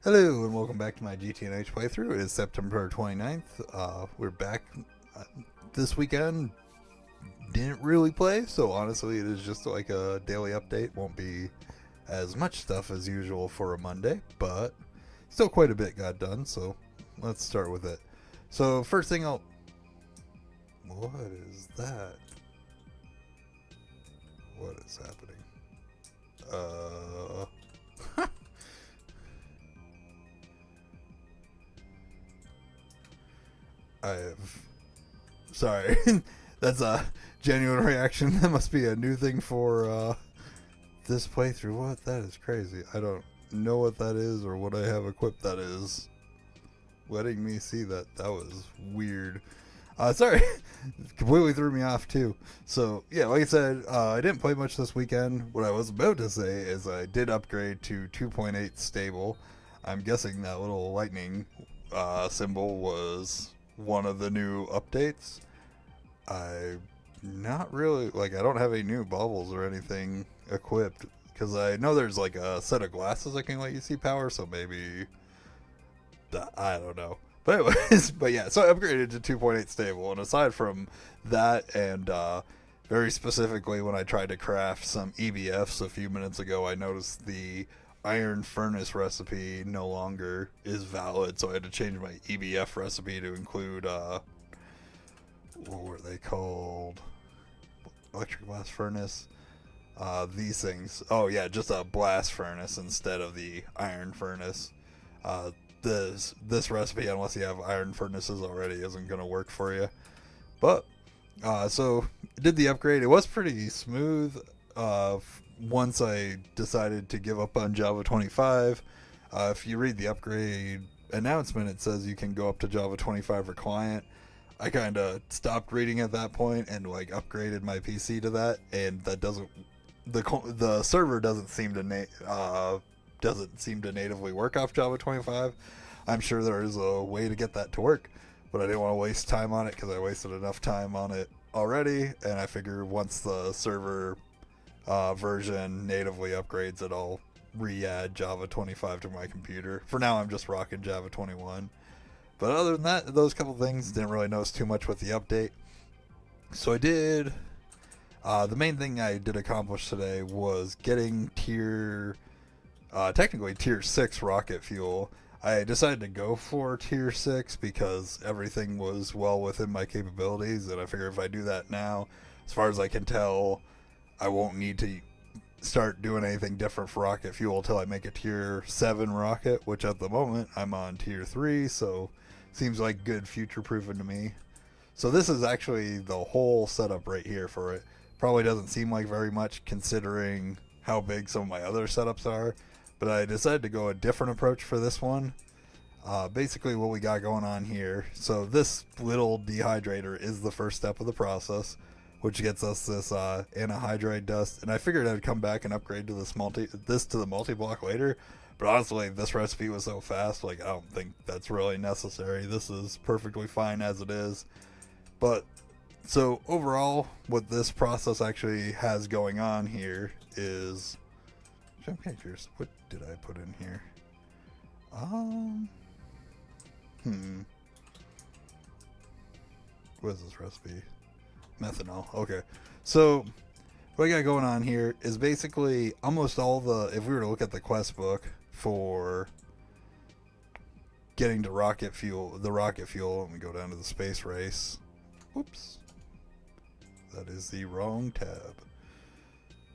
Hello and welcome back to my GTNH playthrough. It is September 29th. We're back this weekend. Didn't really play, so honestly it is just like a daily update. Won't be as much stuff as usual for a Monday, but still quite a bit got done, so let's start with it. So first thing I'll... What is that? What is happening? Uh... I have... Sorry. That's a genuine reaction. That must be a new thing for this playthrough. What? That is crazy. I don't know what that is or what I have equipped that is. Letting me see that. That was weird. Sorry. Completely threw me off too. So, yeah, like I said, I didn't play much this weekend. What I was about to say is I did upgrade to 2.8 stable. I'm guessing that little lightning symbol was one of the new updates. I not really like I don't have any new bubbles or anything equipped because I know there's like a set of glasses that can let you see power, so maybe I don't know. But anyways, but yeah, so I upgraded to 2.8 stable, and aside from that, and very specifically when I tried to craft some EBFs a few minutes ago, I noticed the iron furnace recipe no longer is valid, so I had to change my EBF recipe to include what were they called? Electric blast furnace. These things. Oh yeah, just a blast furnace instead of the iron furnace. This recipe, unless you have iron furnaces already, isn't gonna work for you. But so did the upgrade. It was pretty smooth. Once I decided to give up on Java 25, if you read the upgrade announcement, it says you can go up to Java 25 for client. I kind of stopped reading at that point and like upgraded my PC to that, and that doesn't the server doesn't seem to natively work off Java 25. I'm sure there is a way to get that to work, but I didn't want to waste time on it because I wasted enough time on it already, and I figured once the server version natively upgrades it, I'll re-add Java 25 to my computer. For now, I'm just rocking Java 21. But other than that, those couple things, didn't really notice too much with the update. So I did. The main thing I did accomplish today was getting technically tier 6 rocket fuel. I decided to go for tier 6 because everything was well within my capabilities, and I figure if I do that now, as far as I can tell, I won't need to start doing anything different for rocket fuel until I make a tier 7 rocket, which at the moment I'm on tier 3, so seems like good future proofing to me. So this is actually the whole setup right here for it. Probably doesn't seem like very much considering how big some of my other setups are, but I decided to go a different approach for this one. Basically what we got going on here, so this little dehydrator is the first step of the process, which gets us this anhydride dust, and I figured I'd come back and upgrade to this to the multi-block later, but honestly this recipe was so fast, like I don't think that's really necessary. This is perfectly fine as it is. But so overall what this process actually has going on here is, I'm kind of curious, what did I put in here? What is this recipe? Methanol. Okay. So what I got going on here is basically almost all if we were to look at the quest book for getting to rocket fuel, let me go down to the space race. Whoops. That is the wrong tab.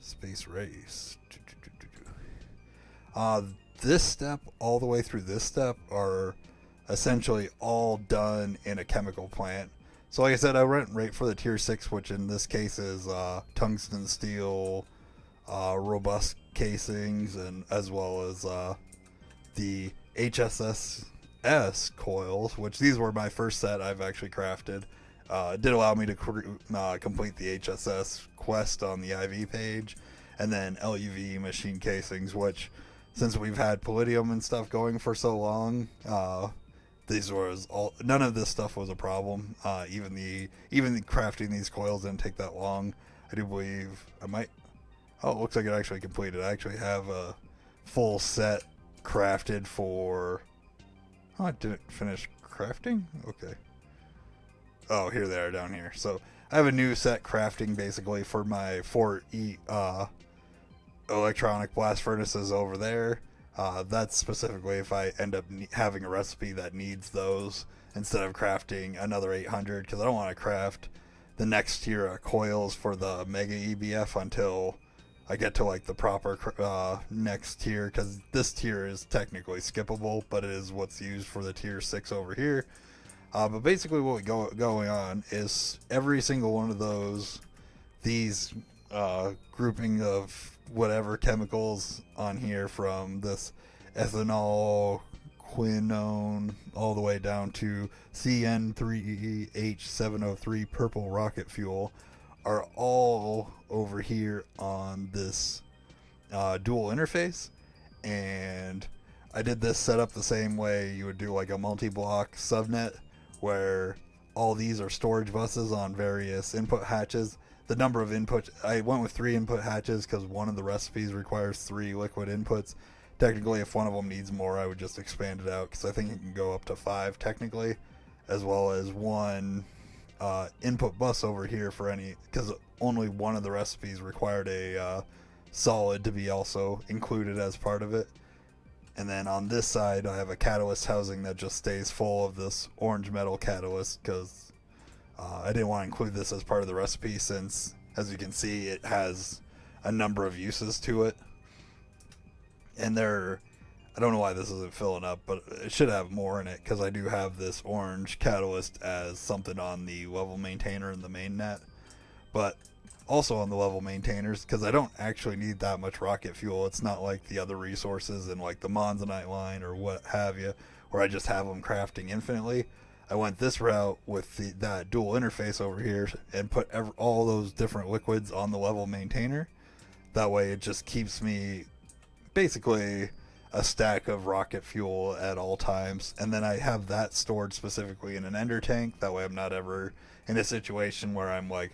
Space race. This step, all the way through this step, are essentially all done in a chemical plant. So like I said, I went right for the tier 6, which in this case is tungsten steel, robust casings, and as well as the HSS coils, which these were my first set I've actually crafted. It did allow me to complete the HSS quest on the IV page, and then LUV machine casings, which since we've had Palladium and stuff going for so long, none of this stuff was a problem. Even the crafting these coils didn't take that long. I do believe I might. Oh, it looks like it actually completed. I actually have a full set crafted for... Oh, I didn't finish crafting? Okay. Oh, here they are down here. So I have a new set crafting basically for my 4 electronic blast furnaces over there. That's specifically if I end up having a recipe that needs those instead of crafting another 800, because I don't want to craft the next tier of coils for the Mega EBF until I get to like the proper next tier, because this tier is technically skippable, but it is what's used for the tier 6 over here. But basically what going on is every single one of these grouping of whatever chemicals on here, from this ethanol, quinone, all the way down to CN3H703 purple rocket fuel, are all over here on this dual interface. And I did this setup the same way you would do like a multi-block subnet, where all these are storage buses on various input hatches. The number of inputs, I went with 3 input hatches because one of the recipes requires 3 liquid inputs. Technically, if one of them needs more, I would just expand it out, because I think it can go up to 5 technically, as well as 1 input bus over here for any, because only one of the recipes required a solid to be also included as part of it. And then on this side, I have a catalyst housing that just stays full of this orange metal catalyst, because I didn't want to include this as part of the recipe, since, as you can see, it has a number of uses to it. And I don't know why this isn't filling up, but it should have more in it, because I do have this orange catalyst as something on the level maintainer in the main net. But also on the level maintainers, because I don't actually need that much rocket fuel. It's not like the other resources in like the Monzonite line or what have you, where I just have them crafting infinitely. I went this route with that dual interface over here and put all those different liquids on the level maintainer. That way it just keeps me basically a stack of rocket fuel at all times. And then I have that stored specifically in an ender tank. That way I'm not ever in a situation where I'm like,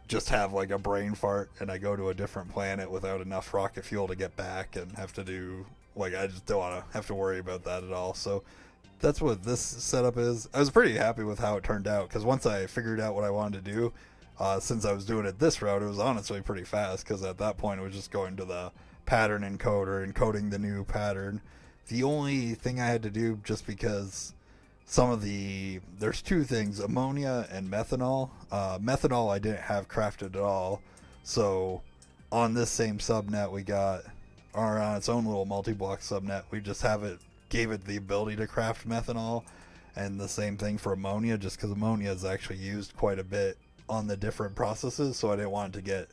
just have like a brain fart and I go to a different planet without enough rocket fuel to get back and have to do, like, I just don't want to have to worry about that at all. So that's what this setup is. I was pretty happy with how it turned out, because once I figured out what I wanted to do, since I was doing it this route, it was honestly pretty fast, because at that point it was just going to the pattern encoder, encoding the new pattern. The only thing I had to do, just because there's 2 things, ammonia and methanol. Methanol I didn't have crafted at all, so on this same subnet or on its own little multi-block subnet, we just gave it the ability to craft methanol. And the same thing for ammonia, just because ammonia is actually used quite a bit on the different processes, so I didn't want it to get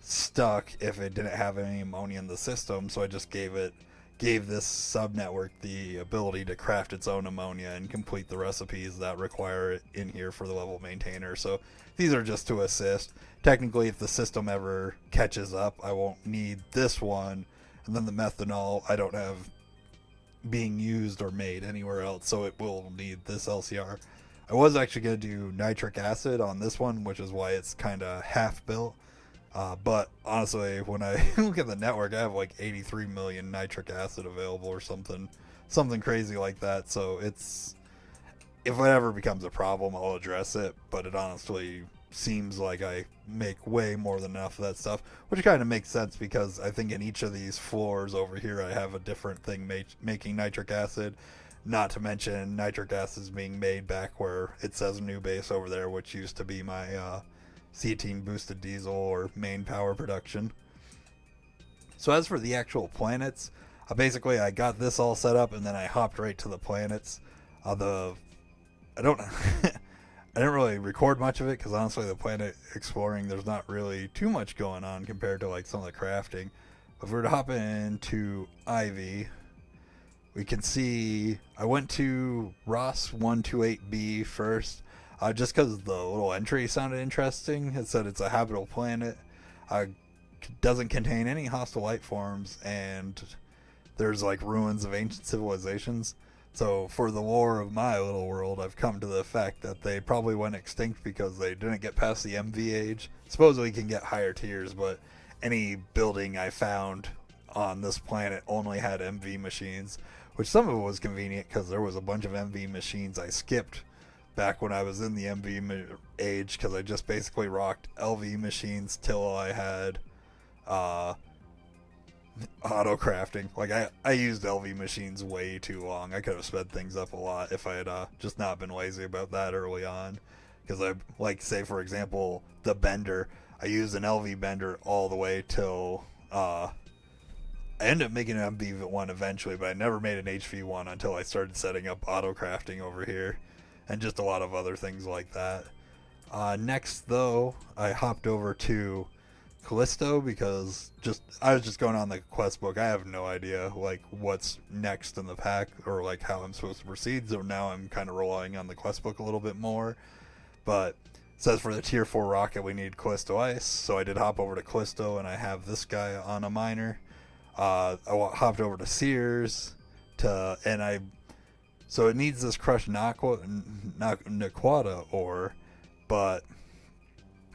stuck if it didn't have any ammonia in the system. So I just gave this subnetwork the ability to craft its own ammonia and complete the recipes that require it in here for the level maintainer. So these are just to assist. Technically, if the system ever catches up, I won't need this one, and then the methanol I don't have being used or made anywhere else, so it will need this LCR. I was actually going to do nitric acid on this one, which is why it's kind of half built. But honestly, when I look at the network, I have like 83 million nitric acid available or something crazy like that. So if it ever becomes a problem, I'll address it. But it honestly seems like I make way more than enough of that stuff, which kind of makes sense, because I think in each of these floors over here I have a different thing making nitric acid. Not to mention nitric acid is being made back where it says new base over there, which used to be my C18 boosted diesel or main power production. So as for the actual planets, basically I got this all set up and then I hopped right to the planets. I didn't really record much of it, because honestly the planet exploring, there's not really too much going on compared to like some of the crafting. But if we were to hop into Ivy, we can see I went to Ross 128b first, just because the little entry sounded interesting. It said it's a habitable planet, doesn't contain any hostile life forms, and there's like ruins of ancient civilizations. So for the lore of my little world, I've come to the fact that they probably went extinct because they didn't get past the MV age. Supposedly you can get higher tiers, but any building I found on this planet only had MV machines, which some of it was convenient because there was a bunch of MV machines I skipped back when I was in the MV age, because I just basically rocked LV machines till I had auto crafting. Like I used LV machines way too long. I could have sped things up a lot if I had just not been lazy about that early on. Because I, like, say for example, the bender, I used an LV bender all the way till I ended up making an MV one eventually, but I never made an HV one until I started setting up auto crafting over here, and just a lot of other things like that. Next, though, I hopped over to Callisto because I was just going on the quest book. I have no idea like what's next in the pack or like how I'm supposed to proceed. So now I'm kind of relying on the quest book a little bit more. But it says for the tier 4 rocket we need Callisto Ice, so I did hop over to Callisto, and I have this guy on a miner. I hopped over to Sears so it needs this crushed Naquata ore, but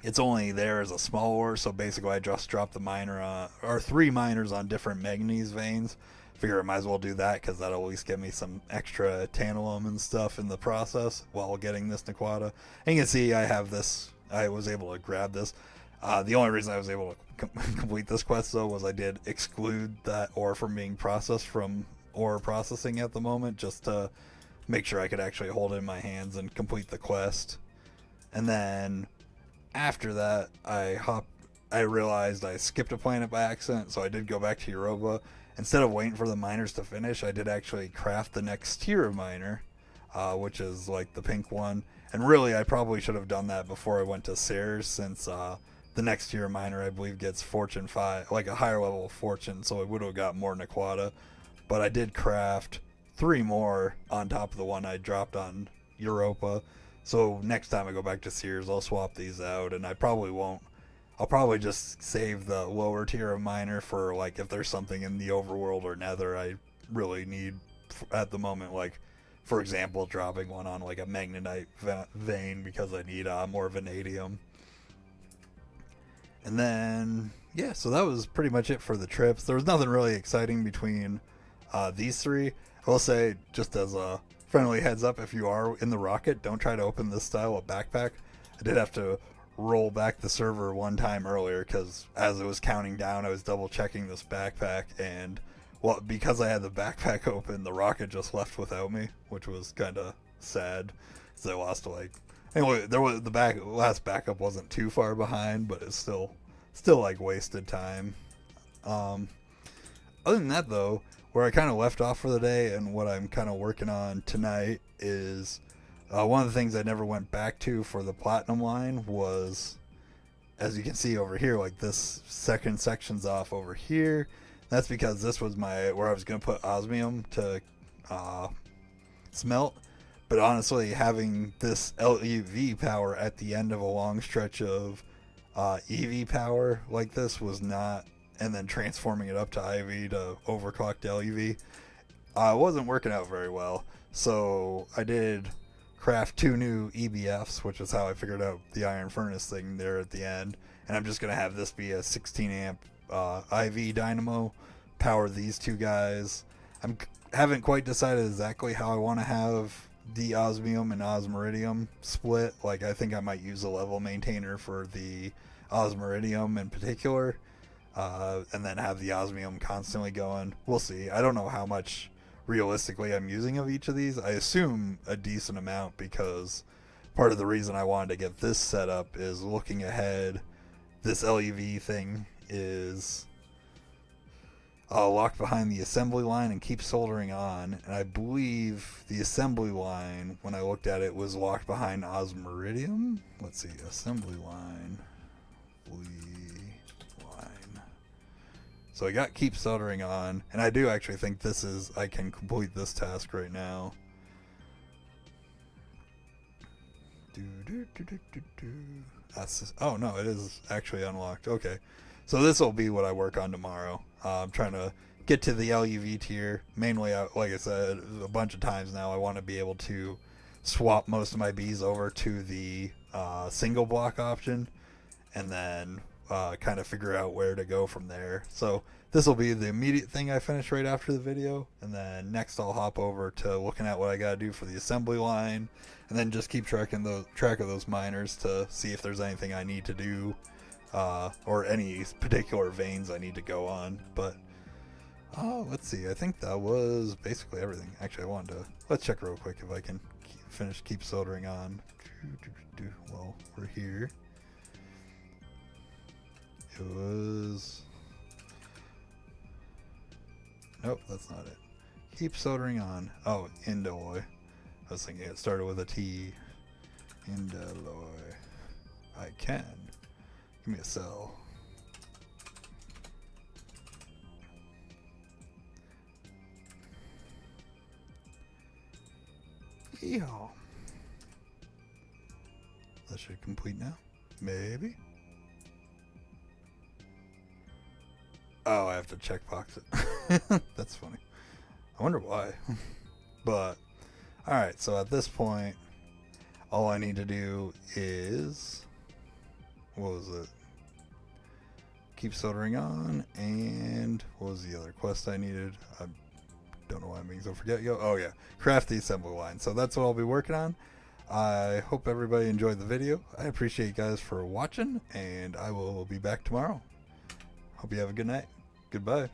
it's only there as a small ore, so basically I just dropped the miner or 3 miners on different manganese veins. Figure I might as well do that because that'll at least give me some extra tantalum and stuff in the process while getting this Naquata. And you can see I have this, I was able to grab this. The only reason I was able to complete this quest though was I did exclude that ore from being processed from ore processing at the moment, just to make sure I could actually hold it in my hands and complete the quest. And then after that, I realized I skipped a planet by accident, so I did go back to Europa. Instead of waiting for the miners to finish, I did actually craft the next tier of miner, which is like the pink one. And really, I probably should have done that before I went to Sears, since the next tier of miner, I believe, gets Fortune 5, like a higher level of Fortune, so I would have got more Naquata. But I did craft 3 more on top of the one I dropped on Europa. So next time I go back to Sears, I'll swap these out, and I probably won't. I'll probably just save the lower tier of miner for, like, if there's something in the overworld or nether I really need at the moment, like, for example, dropping one on, like, a magnetite vein because I need more vanadium. And then, yeah, so that was pretty much it for the trips. There was nothing really exciting between these 3. I will say, just as a friendly heads up, if you are in the rocket, don't try to open this style of backpack. I did have to roll back the server one time earlier because as it was counting down, I was double checking this backpack, and well, because I had the backpack open, the rocket just left without me, which was kind of sad because I lost anyway. There was last backup wasn't too far behind, but it's still like wasted time. Other than that though, where I kind of left off for the day and what I'm kind of working on tonight is one of the things I never went back to for the platinum line was, as you can see over here, like this second section's off over here. That's because this was where I was going to put osmium to smelt. But honestly, having this LEV power at the end of a long stretch of EV power like this was not, and then transforming it up to IV to overclock to LEV, wasn't working out very well. So I did craft 2 new EBFs, which is how I figured out the iron furnace thing there at the end. And I'm just going to have this be a 16 amp IV dynamo, power these 2 guys. Haven't quite decided exactly how I want to have the osmium and osmiridium split. Like, I think I might use a level maintainer for the osmiridium in particular, and then have the osmium constantly going. We'll see. I don't know how much realistically I'm using of each of these. I assume a decent amount, because part of the reason I wanted to get this set up is looking ahead. This LEV thing is locked behind the assembly line and keep soldering on, and I believe the assembly line, when I looked at it, was locked behind osmiridium. Let's see, assembly line. So I got keep soldering on, and I do actually think I can complete this task right now. Oh no, it is actually unlocked. Okay, so this will be what I work on tomorrow. I'm trying to get to the LUV tier. Mainly, like I said a bunch of times now, I want to be able to swap most of my bees over to the single block option, and then kind of figure out where to go from there. So this will be the immediate thing I finish right after the video, and then next I'll hop over to looking at what I gotta do for the assembly line, and then just keep track of those miners to see if there's anything I need to do, or any particular veins I need to go on. But let's see, I think that was basically everything. Actually, let's check real quick if I can keep soldering on. Well, we're here. It was... Nope, that's not it. Keep soldering on. Oh, indalloy. I was thinking it started with a T. Indalloy. I can. Give me a cell. Yeehaw. That should complete now. Maybe. Oh, I have to checkbox it. That's funny. I wonder why. But, alright, so at this point, all I need to do is... What was it? Keep soldering on, and what was the other quest I needed? I don't know why I'm being so forgetful. Oh yeah, craft the assembly line. So that's what I'll be working on. I hope everybody enjoyed the video. I appreciate you guys for watching, and I will be back tomorrow. Hope you have a good night. Goodbye.